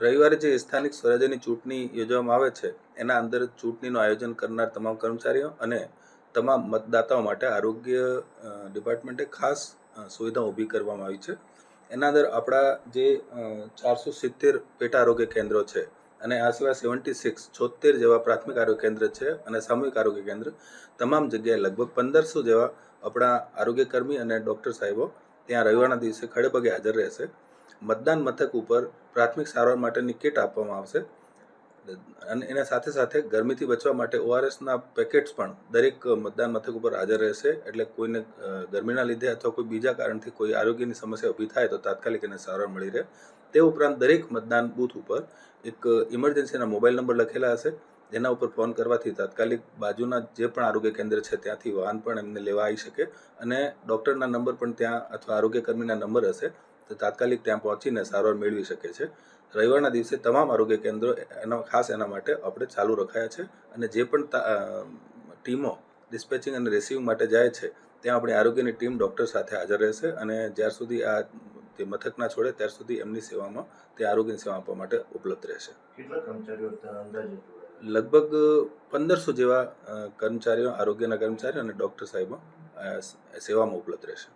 રવિવારે જે સ્થાનિક સ્વરાજ્યની ચૂંટણી યોજવામાં આવે છે એના અંદર ચૂંટણીનું આયોજન કરનાર તમામ કર્મચારીઓ અને તમામ મતદાતાઓ માટે આરોગ્ય ડિપાર્ટમેન્ટે ખાસ સુવિધા ઊભી કરવામાં આવી છે. એના અંદર આપણા જે 470 પેટા આરોગ્ય કેન્દ્રો છે અને આ સિવાય 76 જેવા પ્રાથમિક આરોગ્ય કેન્દ્ર છે અને સામૂહિક આરોગ્ય કેન્દ્ર, તમામ જગ્યાએ લગભગ 1500 જેવા આપણા આરોગ્યકર્મી અને ડૉક્ટર સાહેબો ત્યાં રવિવારના દિવસે ખડેપગે હાજર રહેશે. મતદાન મથક ઉપર પ્રાથમિક સારવાર માટેની કિટ આપવામાં આવશે અને એના સાથે સાથે ગરમીથી બચવા માટે ORSના પેકેટ્સ પણ દરેક મતદાન મથક ઉપર હાજર રહેશે. એટલે કોઈને ગરમીના લીધે અથવા કોઈ બીજા કારણથી કોઈ આરોગ્યની સમસ્યા ઊભી થાય તો તાત્કાલિક એને સારવાર મળી રહે. તે ઉપરાંત દરેક મતદાન બૂથ ઉપર એક ઇમરજન્સીના મોબાઈલ નંબર લખેલા હશે, જેના ઉપર ફોન કરવાથી તાત્કાલિક બાજુના જે પણ આરોગ્ય કેન્દ્ર છે ત્યાંથી વાહન પણ એમને લેવા આવી શકે અને ડૉક્ટરના નંબર પણ ત્યાં અથવા આરોગ્યકર્મીના નંબર હશે તો તાત્કાલિક ત્યાં પહોંચીને સારવાર મેળવી શકે છે. રવિવારના દિવસે તમામ આરોગ્ય કેન્દ્રો ખાસ એના માટે આપણે ચાલુ રખાયા છે અને જે પણ ટીમો ડિસ્પેચિંગ અને રિસીવિંગ માટે જાય છે ત્યાં આપણી આરોગ્યની ટીમ ડૉક્ટર સાથે હાજર રહેશે અને જ્યાર સુધી આ જે મથક ના છોડે ત્યાર સુધી એમની સેવામાં તે આરોગ્યની સેવા આપવા માટે ઉપલબ્ધ રહેશે. કેટલા કર્મચારીઓ અંદાજે? લગભગ 1500 જેવા કર્મચારીઓ, આરોગ્યના કર્મચારીઓ અને ડૉક્ટર સાહેબો સેવામાં ઉપલબ્ધ રહેશે.